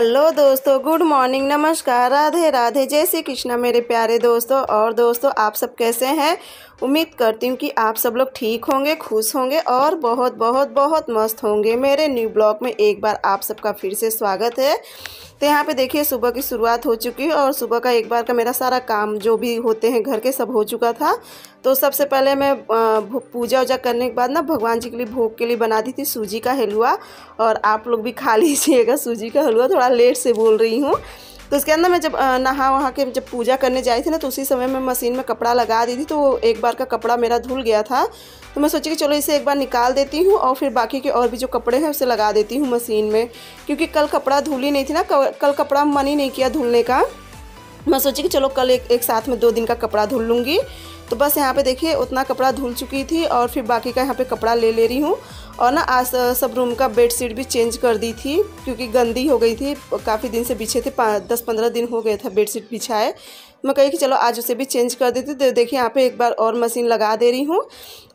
Hello दोस्तों, good morning, नमस्कार, राधे राधे, जय श्री कृष्णा मेरे प्यारे दोस्तों। और दोस्तों, आप सब कैसे हैं? उम्मीद करती हूँ कि आप सब लोग ठीक होंगे, खुश होंगे और बहुत बहुत बहुत मस्त होंगे। मेरे न्यू ब्लॉग में एक बार आप सबका फिर से स्वागत है। तो यहाँ पे देखिए सुबह की शुरुआत हो चुकी है और सुबह का एक बार का मेरा सारा काम जो भी होते हैं घर के सब हो चुका था। तो सबसे पहले मैं पूजा वूजा करने के बाद ना भगवान जी के लिए भोग के लिए बना दी थी सूजी का हलवा। और आप लोग भी खा लीजिएगा सूजी का हलवा, थोड़ा लेट से बोल रही हूँ। तो उसके अंदर मैं जब नहा वहा के जब पूजा करने जाई थी ना, तो उसी समय मैं मशीन में कपड़ा लगा दी थी। तो एक बार का कपड़ा मेरा धुल गया था, तो मैं सोची कि चलो इसे एक बार निकाल देती हूँ और फिर बाकी के और भी जो कपड़े हैं उसे लगा देती हूँ मशीन में। क्योंकि कल कपड़ा धुल ही नहीं थी ना, कल कपड़ा मन ही नहीं किया धुलने का। मैं सोची कि चलो कल एक साथ में 2 दिन का कपड़ा धुल लूँगी। तो बस यहाँ पे देखिए उतना कपड़ा धुल चुकी थी और फिर बाकी का यहाँ पे कपड़ा ले रही हूँ। और ना आज सब रूम का बेडशीट भी चेंज कर दी थी क्योंकि गंदी हो गई थी, काफ़ी दिन से बिछे थे, 10-15 दिन हो गए थे बेडशीट बिछाए। मैं कही कि चलो आज उसे भी चेंज कर देती। तो देखिए यहाँ पे एक बार और मशीन लगा दे रही हूँ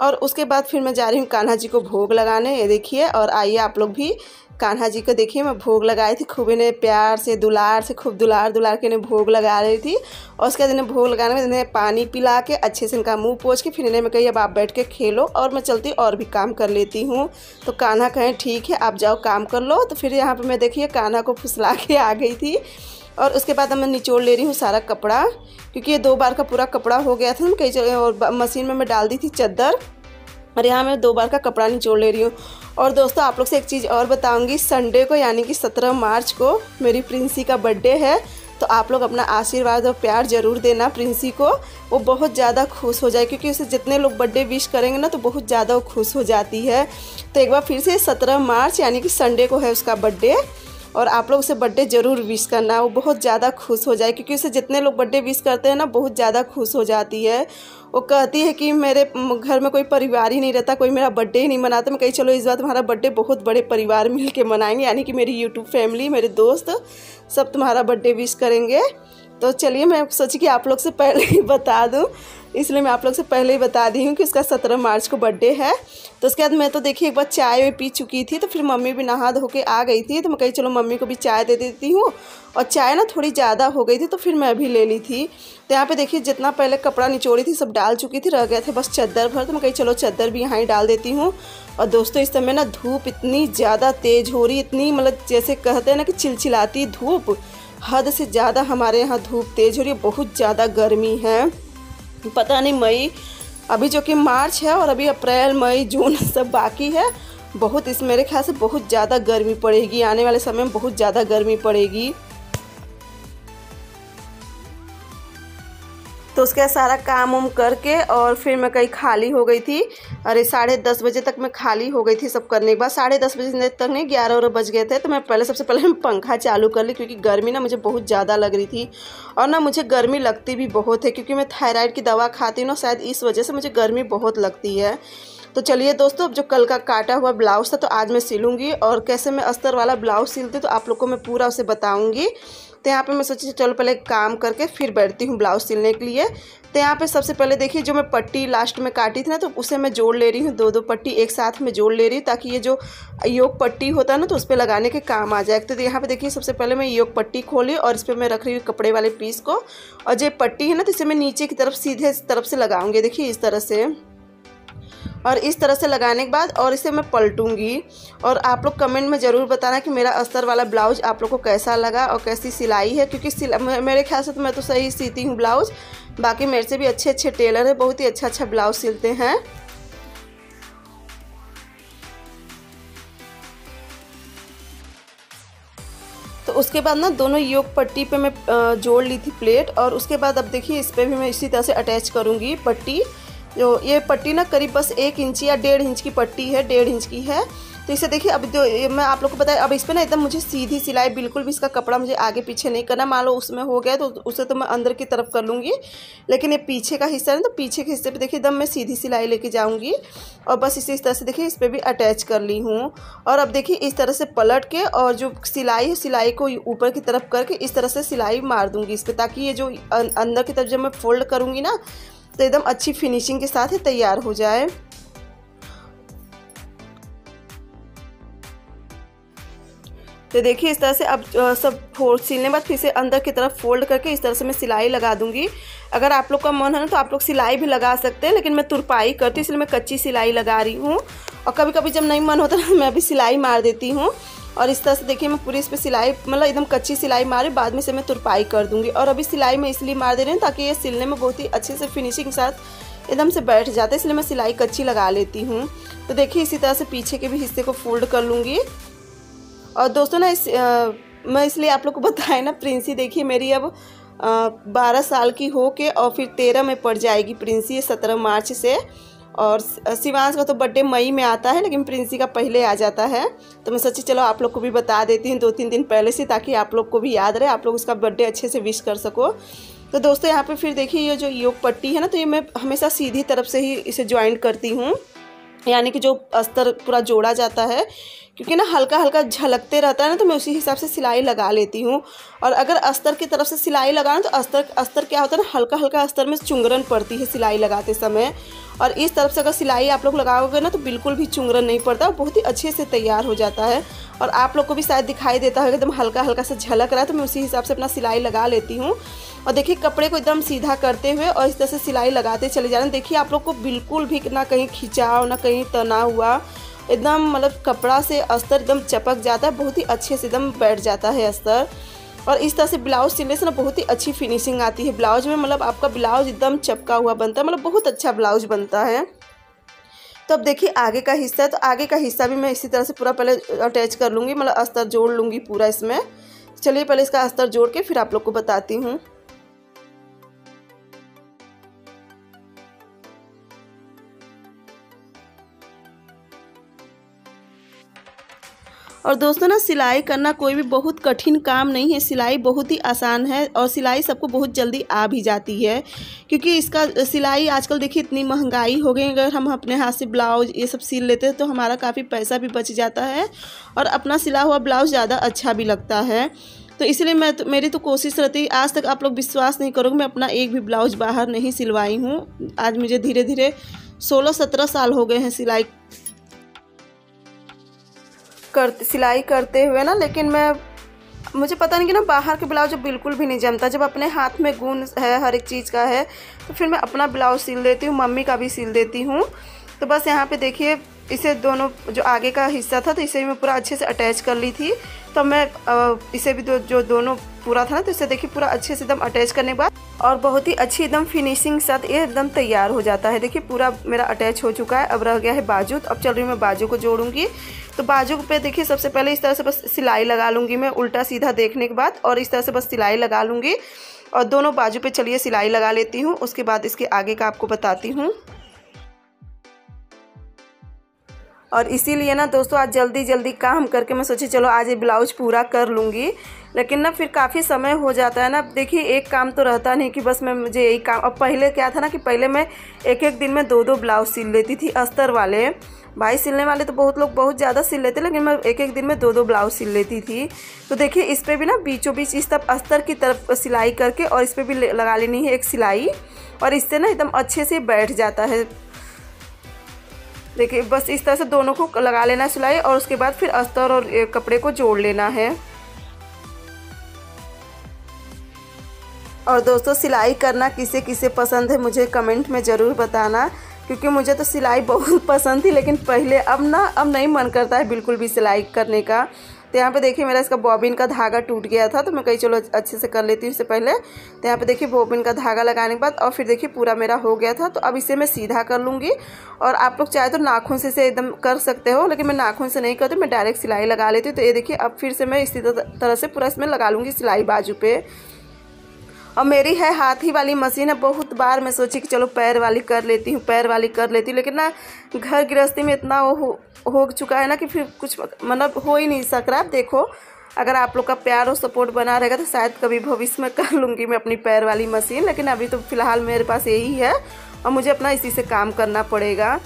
और उसके बाद फिर मैं जा रही हूँ कान्हा जी को भोग लगाने। ये देखिए, और आइए आप लोग भी कान्हा जी को देखिए। मैं भोग लगाई थी, खूब इन्हें प्यार से दुलार से खूब दुलार के इन्हें भोग लगा रही थी। और उसके बाद इन्हें भोग लगाने में इन्हें पानी पिला के अच्छे से इनका मुंह पोंछ के फिर इन्हें मैं कही अब आप बैठ के खेलो और मैं चलती और भी काम कर लेती हूँ। तो कान्हा कहें ठीक है आप जाओ काम कर लो। तो फिर यहाँ पर मैं देखिए कान्हा को फुसला के आ गई थी। और उसके बाद मैं निचोड़ ले रही हूँ सारा कपड़ा, क्योंकि ये 2 बार का पूरा कपड़ा हो गया था। कहीं और मशीन में मैं डाल दी थी चादर, और यहाँ मैं 2 बार का कपड़ा निचोड़ ले रही हूँ। और दोस्तों आप लोग से एक चीज़ और बताऊँगी, संडे को यानी कि 17 मार्च को मेरी प्रिंसी का बर्थडे है। तो आप लोग अपना आशीर्वाद और प्यार ज़रूर देना प्रिंसी को, वो बहुत ज़्यादा खुश हो जाए, क्योंकि उसे जितने लोग बर्थडे विश करेंगे ना तो बहुत ज़्यादा वो खुश हो जाती है। तो एक बार फिर से 17 मार्च यानी कि संडे को है उसका बर्थडे, और आप लोग उसे बर्थडे ज़रूर विश करना, वो बहुत ज़्यादा खुश हो जाए, क्योंकि उसे जितने लोग बर्थडे विश करते हैं ना बहुत ज़्यादा खुश हो जाती है। वो कहती है कि मेरे घर में कोई परिवार ही नहीं रहता, कोई मेरा बर्थडे ही नहीं मनाता। मैं कही चलो इस बार तुम्हारा बर्थडे बहुत बड़े परिवार मिल के मनाएंगे, यानी कि मेरी यूट्यूब फैमिली, मेरे दोस्त सब तुम्हारा बर्थडे विश करेंगे। तो चलिए मैं सोची कि आप लोग से पहले ही बता दूं, इसलिए मैं आप लोग से पहले ही बता दी हूँ कि उसका 17 मार्च को बर्थडे है। तो उसके बाद मैं तो देखिए एक बार चाय पी चुकी थी, तो फिर मम्मी भी नहा धो के आ गई थी। तो मैं कही चलो मम्मी को भी चाय दे देती हूँ, और चाय ना थोड़ी ज़्यादा हो गई थी तो फिर मैं भी ले ली थी। तो यहाँ पे देखिए जितना पहले कपड़ा निचोड़ी थी सब डाल चुकी थी, रह गए थे बस चद्दर भर। तो मैं कही चलो चद्दर भी यहाँ ही डाल देती हूँ। और दोस्तों इस समय ना धूप इतनी ज़्यादा तेज़ हो रही, इतनी मतलब जैसे कहते हैं ना कि चिलचिलाती धूप, हद से ज़्यादा हमारे यहाँ धूप तेज़ हो रही है, बहुत ज़्यादा गर्मी है। पता नहीं मई, अभी जो कि मार्च है और अभी अप्रैल मई जून सब बाकी है, बहुत इस मेरे ख्याल से बहुत ज़्यादा गर्मी पड़ेगी, आने वाले समय में बहुत ज़्यादा गर्मी पड़ेगी। तो उसका सारा काम उम करके और फिर मैं कहीं खाली हो गई थी। अरे 10:30 बजे तक मैं खाली हो गई थी सब करने के बाद। 10:30 बजे तक नहीं, 11 बज गए थे। तो मैं सबसे पहले पंखा चालू कर ली, क्योंकि गर्मी ना मुझे बहुत ज़्यादा लग रही थी। और ना मुझे गर्मी लगती भी बहुत है, क्योंकि मैं थायराइड की दवा खाती हूँ ना, शायद इस वजह से मुझे गर्मी बहुत लगती है। तो चलिए दोस्तों, अब जो कल का काटा हुआ ब्लाउज़ था तो आज मैं सिलूँगी, और कैसे मैं अस्तर वाला ब्लाउज़ सिलती तो आप लोग को मैं पूरा उसे बताऊँगी। तो यहाँ पे मैं सोची चलो पहले काम करके फिर बैठती हूँ ब्लाउज़ सिलने के लिए। तो यहाँ पे सबसे पहले देखिए जो मैं पट्टी लास्ट में काटी थी ना, तो उसे मैं जोड़ ले रही हूँ, 2-2 पट्टी एक साथ में जोड़ ले रही हूँ, ताकि ये जो योग पट्टी होता है ना तो उस पर लगाने के काम आ जाए। तो यहाँ पे देखिए सबसे पहले मैं योग पट्टी खोली और इस पर मैं रख रही हूँ कपड़े वाले पीस को, और जो पट्टी है ना तो इसे मैं नीचे की तरफ सीधे तरफ से लगाऊंगी, देखिए इस तरह से। और इस तरह से लगाने के बाद और इसे मैं पलटूंगी। और आप लोग कमेंट में ज़रूर बताना कि मेरा अस्तर वाला ब्लाउज आप लोग को कैसा लगा और कैसी सिलाई है, क्योंकि मेरे ख्याल से तो मैं तो सही सीती हूँ ब्लाउज़, बाकी मेरे से भी अच्छे अच्छे टेलर है, बहुत ही अच्छा ब्लाउज सिलते हैं। तो उसके बाद ना दोनों योग पट्टी पे मैं जोड़ ली थी प्लेट, और उसके बाद अब देखिए इस पर भी मैं इसी तरह से अटैच करूँगी पट्टी। जो ये पट्टी ना करीब बस 1 इंच या 1.5 इंच की पट्टी है, 1.5 इंच की है। तो इसे देखिए अब जो मैं आप लोग को बताया, अब इस पर ना एकदम मुझे सीधी सिलाई, बिल्कुल भी इसका कपड़ा मुझे आगे पीछे नहीं करना। मान लो उसमें हो गया तो उसे तो मैं अंदर की तरफ कर लूँगी, लेकिन ये पीछे का हिस्सा है तो पीछे के हिस्से पे देखिए एकदम मैं सीधी सिलाई लेके जाऊँगी, और बस इस तरह से देखिए इस पर भी अटैच कर ली हूँ। और अब देखिए इस तरह से पलट के और जो सिलाई है सिलाई को ऊपर की तरफ करके इस तरह से सिलाई मार दूँगी इस पर, ताकि ये जो अंदर की तरफ जब मैं फोल्ड करूँगी ना तो एकदम अच्छी फिनिशिंग के साथ ही तैयार हो जाए। तो देखिए इस तरह से अब सब सिलने के बाद फिर से अंदर की तरफ फोल्ड करके इस तरह से मैं सिलाई लगा दूंगी। अगर आप लोग का मन है ना तो आप लोग सिलाई भी लगा सकते हैं, लेकिन मैं तुरपाई करती हूँ इसलिए मैं कच्ची सिलाई लगा रही हूँ। और कभी कभी जब नहीं मन होता ना मैं भी सिलाई मार देती हूँ। और इस तरह से देखिए मैं पूरी इस पर सिलाई मतलब एकदम कच्ची सिलाई मारी, बाद में से मैं तुरपाई कर दूँगी। और अभी सिलाई मैं इसलिए मार दे रही हूँ ताकि ये सिलने में बहुत ही अच्छे से फिनिशिंग के साथ एकदम से बैठ जाता है, इसलिए मैं सिलाई कच्ची लगा लेती हूँ। तो देखिए इसी तरह से पीछे के भी हिस्से को फोल्ड कर लूँगी। और दोस्तों ना मैं इसलिए आप लोग को बताया ना, प्रिंसी देखिए मेरी अब 12 साल की हो के और फिर 13 में पड़ जाएगी प्रिंसी 17 मार्च से। और शिवांश का तो बर्थडे मई में आता है, लेकिन प्रिंसी का पहले आ जाता है। तो मैं सोची चलो आप लोग को भी बता देती हूँ 2-3 दिन पहले से, ताकि आप लोग को भी याद रहे, आप लोग उसका बर्थडे अच्छे से विश कर सको। तो दोस्तों यहाँ पे फिर देखिए ये जो योग पट्टी है ना, तो ये मैं हमेशा सीधी तरफ से ही इसे ज्वाइंट करती हूँ, यानी कि जो अस्तर पूरा जोड़ा जाता है, क्योंकि ना हल्का हल्का झलकते रहता है ना, तो मैं उसी हिसाब से सिलाई लगा लेती हूँ। और अगर अस्तर की तरफ से सिलाई लगाना तो अस्तर क्या होता है ना, हल्का हल्का अस्तर में चुंगरन पड़ती है सिलाई लगाते समय। और इस तरफ से अगर सिलाई आप लोग लगाओगे ना तो बिल्कुल भी चुंगरन नहीं पड़ता, बहुत ही अच्छे से तैयार हो जाता है। और आप लोग को भी शायद दिखाई देता है एकदम हल्का हल्का से झलक रहा है, तो मैं उसी हिसाब से अपना सिलाई लगा लेती हूँ। और देखिए कपड़े को एकदम सीधा करते हुए और इस तरह से सिलाई लगाते चले जा रहे हैं। देखिए आप लोग को बिल्कुल भी ना कहीं खिंचाव ना कहीं तना हुआ, एकदम मतलब कपड़ा से अस्तर एकदम चपक जाता है, बहुत ही अच्छे से एकदम बैठ जाता है अस्तर। और इस तरह से ब्लाउज सिलने से ना बहुत ही अच्छी फिनिशिंग आती है ब्लाउज में, मतलब आपका ब्लाउज एकदम चपका हुआ बनता है, मतलब बहुत अच्छा ब्लाउज बनता है। तो अब देखिए आगे का हिस्सा है, तो आगे का हिस्सा भी मैं इसी तरह से पूरा पहले अटैच कर लूँगी, मतलब अस्तर जोड़ लूँगी पूरा इसमें। चलिए पहले इसका अस्तर जोड़ के फिर आप लोग को बताती हूँ। और दोस्तों ना सिलाई करना कोई भी बहुत कठिन काम नहीं है, सिलाई बहुत ही आसान है और सिलाई सबको बहुत जल्दी आ भी जाती है। क्योंकि इसका सिलाई आजकल देखिए इतनी महंगाई हो गई, अगर हम अपने हाथ से ब्लाउज ये सब सिल लेते हैं तो हमारा काफ़ी पैसा भी बच जाता है और अपना सिला हुआ ब्लाउज ज़्यादा अच्छा भी लगता है। तो इसलिए मेरी तो कोशिश रहती है, आज तक आप लोग विश्वास नहीं करोगे मैं अपना एक भी ब्लाउज बाहर नहीं सिलवाई हूँ। आज मुझे धीरे धीरे 16-17 साल हो गए हैं सिलाई करते हुए ना, लेकिन मुझे पता नहीं कि ना बाहर के ब्लाउज बिल्कुल भी नहीं जमता। जब अपने हाथ में गुण है हर एक चीज़ का है तो फिर मैं अपना ब्लाउज सिल देती हूँ, मम्मी का भी सिल देती हूँ। तो बस यहाँ पे देखिए इसे दोनों जो आगे का हिस्सा था तो इसे मैं पूरा अच्छे से अटैच कर ली थी। तो मैं इसे भी जो दोनों पूरा था ना, तो इसे देखिए पूरा अच्छे से एकदम अटैच करने के बाद और बहुत ही अच्छी एकदम फिनिशिंग साथ ये एकदम तैयार हो जाता है। देखिए पूरा मेरा अटैच हो चुका है, अब रह गया है बाजू। तो अब चल रही हूँ मैं बाजू को जोड़ूंगी। तो बाजू पे देखिए सबसे पहले इस तरह से बस सिलाई लगा लूँगी मैं, उल्टा सीधा देखने के बाद, और इस तरह से बस सिलाई लगा लूँगी और दोनों बाजू पे चलिए सिलाई लगा लेती हूँ। उसके बाद इसके आगे का आपको बताती हूँ। और इसीलिए ना दोस्तों आज जल्दी जल्दी काम करके मैं सोची चलो आज ये ब्लाउज पूरा कर लूँगी, लेकिन ना फिर काफ़ी समय हो जाता है ना। देखिए एक काम तो रहता नहीं कि बस मुझे यही काम। अब पहले क्या था ना कि पहले मैं एक एक दिन में 2-2 ब्लाउज सिल लेती थी अस्तर वाले। भाई सिलने वाले तो बहुत लोग बहुत ज़्यादा सिल लेते, लेकिन मैं एक एक दिन में 2-2 ब्लाउज सिल लेती थी। तो देखिए इस पर भी ना बीचों बीच इस तरफ अस्तर की तरफ सिलाई करके और इस पर भी लगा लेनी है एक सिलाई, और इससे ना एकदम अच्छे से बैठ जाता है। देखिए बस इस तरह से दोनों को लगा लेना है सिलाई, और उसके बाद फिर अस्तर और कपड़े को जोड़ लेना है। और दोस्तों सिलाई करना किसे किसे पसंद है मुझे कमेंट में ज़रूर बताना, क्योंकि मुझे तो सिलाई बहुत पसंद थी, लेकिन पहले अब नहीं मन करता है बिल्कुल भी सिलाई करने का। तो यहाँ पे देखिए मेरा इसका बॉबिन का धागा टूट गया था, तो मैं कही चलो अच्छे से कर लेती हूँ इससे पहले। तो यहाँ पे देखिए बॉबिन का धागा लगाने के बाद और फिर देखिए पूरा मेरा हो गया था। तो अब इसे मैं सीधा कर लूँगी, और आप लोग चाहे तो नाखून से इसे एकदम कर सकते हो, लेकिन मैं नाखून से नहीं करती, मैं डायरेक्ट सिलाई लगा लेती हूँ। तो ये देखिए अब फिर से मैं इसी तरह से पूरा इसमें लगा लूँगी सिलाई बाजू पे। और मेरी है हाथ ही वाली मशीन है, बहुत बार मैं सोची कि चलो पैर वाली कर लेती हूँ, लेकिन ना घर गृहस्थी में इतना हो चुका है ना कि फिर कुछ मतलब हो ही नहीं सक रहा। देखो अगर आप लोग का प्यार और सपोर्ट बना रहेगा तो शायद कभी भविष्य में कर लूँगी मैं अपनी पैर वाली मशीन, लेकिन अभी तो फ़िलहाल मेरे पास यही है और मुझे अपना इसी से काम करना पड़ेगा।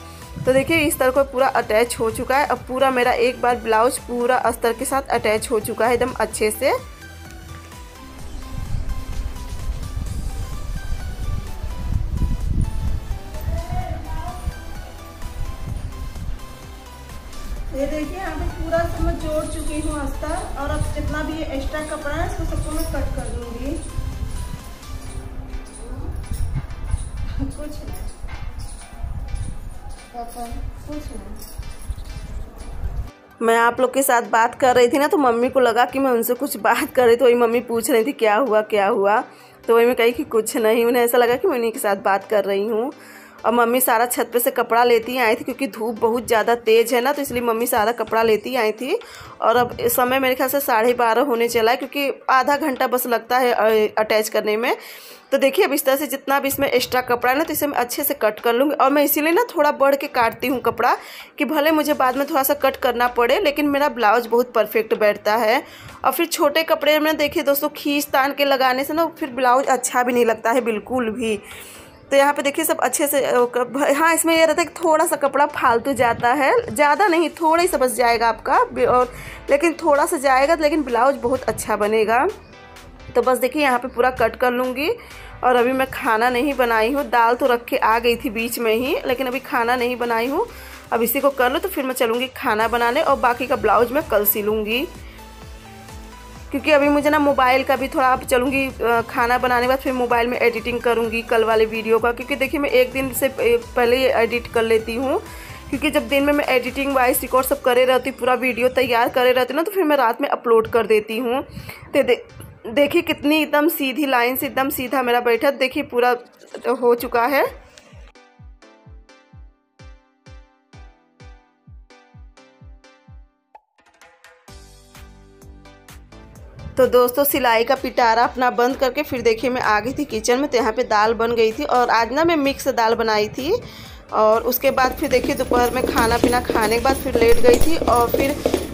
तो देखिए इस तरह को पूरा अटैच हो चुका है। अब पूरा मेरा एक बार ब्लाउज पूरा अस्तर के साथ अटैच हो चुका है एकदम अच्छे से। ये देखिए यहाँ पे पूरा सब मैं जोड़ चुकी हूँ अस्तर, और अब जितना भी ये एक्स्ट्रा कपड़ा है इसको सबको मैं कट कर दूंगी। कुछ नहीं। मैं आप लोग के साथ बात कर रही थी ना, तो मम्मी को लगा कि मैं उनसे कुछ बात कर रही, तो वही मम्मी पूछ रही थी क्या हुआ क्या हुआ, तो वही मैं कही कि कुछ नहीं। उन्हें ऐसा लगा कि मैं उन्हीं के साथ बात कर रही हूँ। और मम्मी सारा छत पे से कपड़ा लेती आई थी, क्योंकि धूप बहुत ज़्यादा तेज़ है ना, तो इसलिए मम्मी सारा कपड़ा लेती आई थी। और अब समय मेरे ख्याल से 12:30 होने चला है, क्योंकि आधा घंटा बस लगता है अटैच करने में। तो देखिए अब इस तरह से जितना भी इसमें एक्स्ट्रा कपड़ा है ना, तो इसे मैं अच्छे से कट कर लूँगी। और मैं इसीलिए ना थोड़ा बढ़ के काटती हूँ कपड़ा, कि भले मुझे बाद में थोड़ा सा कट करना पड़े, लेकिन मेरा ब्लाउज बहुत परफेक्ट बैठता है। और फिर छोटे कपड़े में देखिए दोस्तों, खींच तान के लगाने से ना फिर ब्लाउज अच्छा भी नहीं लगता है बिल्कुल भी। तो यहाँ पे देखिए सब अच्छे से, हाँ इसमें ये रहता है कि थोड़ा सा कपड़ा फालतू जाता है, ज़्यादा नहीं, थोड़ा ही सा बस जाएगा आपका, और लेकिन थोड़ा सा जाएगा, लेकिन ब्लाउज बहुत अच्छा बनेगा। तो बस देखिए यहाँ पे पूरा कट कर लूँगी। और अभी मैं खाना नहीं बनाई हूँ, दाल तो रख के आ गई थी बीच में ही, लेकिन अभी खाना नहीं बनाई हूँ। अब इसी को कर लो तो फिर मैं चलूँगी खाना बनाने, और बाकी का ब्लाउज मैं कल सिलूँगी, क्योंकि अभी मुझे ना मोबाइल का भी थोड़ा, अब चलूँगी खाना बनाने के बाद फिर मोबाइल में एडिटिंग करूँगी कल वाले वीडियो का, क्योंकि देखिए मैं एक दिन से पहले एडिट कर लेती हूँ, क्योंकि जब दिन में मैं एडिटिंग वॉइस रिकॉर्ड सब करे रहती, पूरा वीडियो तैयार करे रहती ना, तो फिर मैं रात में अपलोड कर देती हूँ। तो देखिए कितनी एकदम सीधी लाइन से एकदम सीधा मेरा बैठा, देखिए पूरा हो चुका है। तो दोस्तों सिलाई का पिटारा अपना बंद करके फिर देखिए मैं आ गई थी किचन में। तो यहाँ पे दाल बन गई थी, और आज ना मैं मिक्स दाल बनाई थी। और उसके बाद फिर देखिए दोपहर में खाना पीना खाने के बाद फिर लेट गई थी, और फिर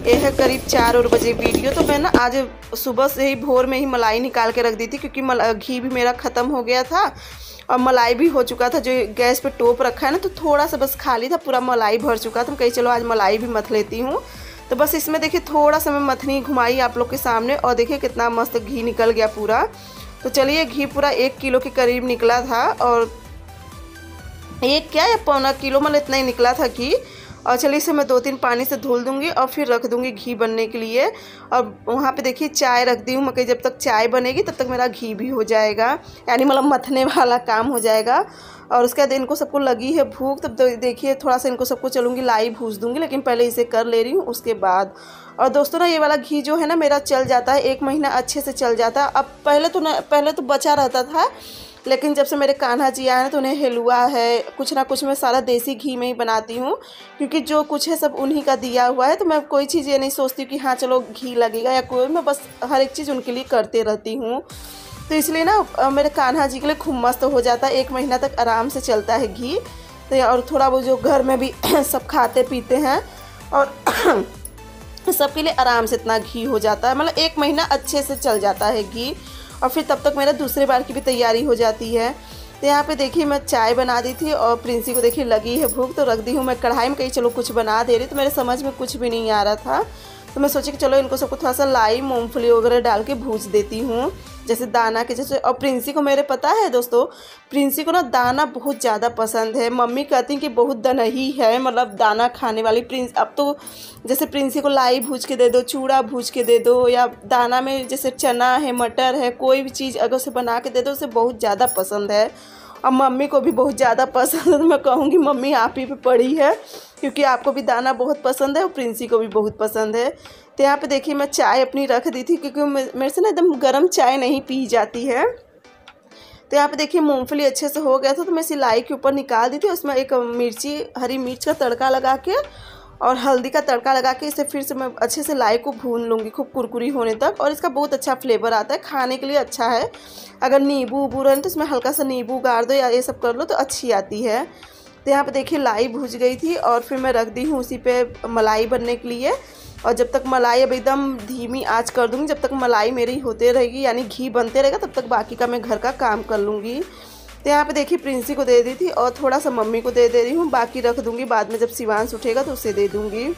ये है करीब 4 बजे वीडियो। तो मैं ना आज सुबह से ही भोर में ही मलाई निकाल के रख दी थी, क्योंकि घी भी मेरा ख़त्म हो गया था और मलाई भी हो चुका था। जो गैस पे टोप रखा है ना, तो थोड़ा सा बस खाली था, पूरा मलाई भर चुका था। मैं कही चलो आज मलाई भी मथ लेती हूँ। तो बस इसमें देखिए थोड़ा सा मैं मथनी घुमाई आप लोग के सामने, और देखिए कितना मस्त घी निकल गया पूरा। तो चलिए घी पूरा 1 किलो के करीब निकला था, और 1 क्या या 1.25 किलो मतलब इतना ही निकला था घी। और चलिए इसे मैं 2-3 पानी से धुल दूंगी और फिर रख दूंगी घी बनने के लिए। और वहाँ पे देखिए चाय रख दी हूँ मैं, जब तक चाय बनेगी तब तक मेरा घी भी हो जाएगा, यानी मतलब मथने वाला काम हो जाएगा। और उसके बाद इनको सबको लगी है भूख, तब देखिए थोड़ा सा इनको सबको चलूँगी लाई भूज दूँगी, लेकिन पहले इसे कर ले रही हूँ उसके बाद। और दोस्तों ना ये वाला घी जो है ना मेरा चल जाता है 1 महीना अच्छे से चल जाता है। अब पहले तो बचा रहता था, लेकिन जब से मेरे कान्हा जी आए हैं तो उन्हें हलवा है कुछ ना कुछ मैं सारा देसी घी में ही बनाती हूँ, क्योंकि जो कुछ है सब उन्हीं का दिया हुआ है। तो मैं कोई चीज़ ये नहीं सोचती कि हाँ चलो घी लगेगा या कोई, मैं बस हर एक चीज़ उनके लिए करते रहती हूँ। तो इसलिए ना मेरे कान्हा जी के लिए खूब मस्त हो जाता है, 1 महीना तक आराम से चलता है घी। तो और थोड़ा वो जो घर में भी सब खाते पीते हैं, और सबके लिए आराम से इतना घी हो जाता है, मतलब 1 महीना अच्छे से चल जाता है घी। और फिर तब तक मेरा दूसरे बार की भी तैयारी हो जाती है। तो यहाँ पे देखिए मैं चाय बना दी थी, और प्रिंसी को देखिए लगी है भूख, तो रख दी हूँ मैं कढ़ाई में, कहीं चलो कुछ बना दे रही। तो मेरे समझ में कुछ भी नहीं आ रहा था, तो मैं सोची कि चलो इनको सबको थोड़ा सा लाई मूंगफली वगैरह डाल के भूज देती हूँ, जैसे दाना के जैसे। और प्रिंसी को मेरे पता है दोस्तों, प्रिंसी को ना दाना बहुत ज़्यादा पसंद है। मम्मी कहती हैं कि बहुत दनही है, मतलब दाना खाने वाली प्रिंस। अब तो जैसे प्रिंसी को लाई भूज के दे दो, चूड़ा भूज के दे दो, या दाना में जैसे चना है मटर है कोई भी चीज़ अगर उसे बना के दे दो, उसे बहुत ज़्यादा पसंद है। और मम्मी को भी बहुत ज़्यादा पसंद है। तो मैं कहूँगी मम्मी आप ही पे पड़ी है, क्योंकि आपको भी दाना बहुत पसंद है और प्रिंसी को भी बहुत पसंद है। तो यहाँ पे देखिए मैं चाय अपनी रख दी थी, क्योंकि मेरे से ना एकदम गर्म चाय नहीं पी जाती है। तो यहाँ पे देखिए मूंगफली अच्छे से हो गया था, तो मैं सिलाई के ऊपर निकाल दी थी। उसमें एक हरी मिर्च का तड़का लगा के और हल्दी का तड़का लगा के इसे फिर से मैं अच्छे से लाई को भून लूँगी खूब कुरकुरी होने तक। और इसका बहुत अच्छा फ्लेवर आता है, खाने के लिए अच्छा है। अगर नींबू उबू रहे तो इसमें हल्का सा नींबू गाड़ दो या ये सब कर लो तो अच्छी आती है। तो यहाँ पे देखिए लाई भूज गई थी, और फिर मैं रख दी हूँ उसी पे मलाई बनने के लिए। और जब तक मलाई अब एकदम धीमी आंच कर दूँगी, जब तक मलाई मेरी होते रहेगी यानी घी बनते रहेगा, तब तक बाकी का मैं घर का काम कर लूँगी। तो यहाँ पे देखिए प्रिंसी को दे दी थी, और थोड़ा सा मम्मी को दे रही हूँ, बाकी रख दूँगी बाद में जब शिवांश उठेगा तो उसे दे दूँगी।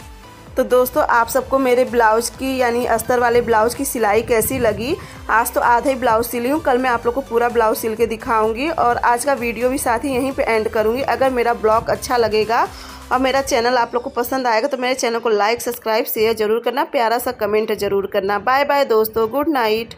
तो दोस्तों आप सबको मेरे ब्लाउज़ की यानी अस्तर वाले ब्लाउज़ की सिलाई कैसी लगी? आज तो आधा ही ब्लाउज़ सिली हूँ, कल मैं आप लोग को पूरा ब्लाउज़ सिल के दिखाऊंगी। और आज का वीडियो भी साथ ही यहीं पे एंड करूँगी। अगर मेरा ब्लॉग अच्छा लगेगा और मेरा चैनल आप लोग को पसंद आएगा तो मेरे चैनल को लाइक, सब्सक्राइब, शेयर ज़रूर करना, प्यारा सा कमेंट ज़रूर करना। बाय बाय दोस्तों, गुड नाइट।